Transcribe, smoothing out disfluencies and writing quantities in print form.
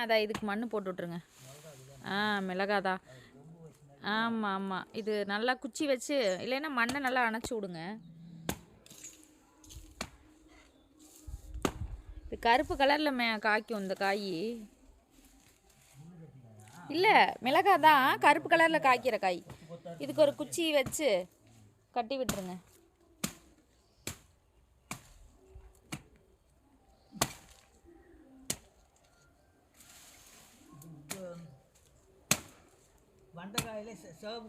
அதான் இதுக்கு மண் போட்டு விட்ருங்க. மிளகாதா. ஆமாம் ஆமாம், இது நல்லா குச்சி வச்சு இல்லைன்னா மண்ணை நல்லா அணைச்சி விடுங்க. இது கருப்பு கலரில் காய்க்கும் இந்த காய். இல்லை, மிளகாய் தான் கருப்பு கலரில் காய்க்கிற காய். இதுக்கு ஒரு குச்சி வச்சு கட்டி விட்டுருங்க. வண்டக்காயில சிவப்பு